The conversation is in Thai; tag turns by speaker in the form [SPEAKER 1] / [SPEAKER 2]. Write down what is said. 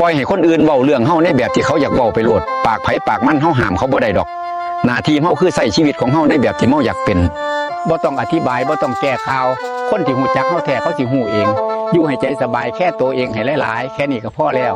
[SPEAKER 1] ปล่อยให้คนอื่นเว้าเรื่องเฮาในแบบที่เขาอยากเว้าไปโลดปากไผปากมันเฮาห้ามเขาบ่ได้ดอกหน้าที่เฮาคือใช้ชีวิตของเฮาในแบบที่เฮาอยากเป็นบ่ต้องอธิบายบ่ต้องแก้ข่าวคนที่ฮู้จักเฮาแท้เขาสิฮู้เองอยู่ให้ใจสบายแค่ตัวเองให้หลายๆแค่นี้ก็พอแล้ว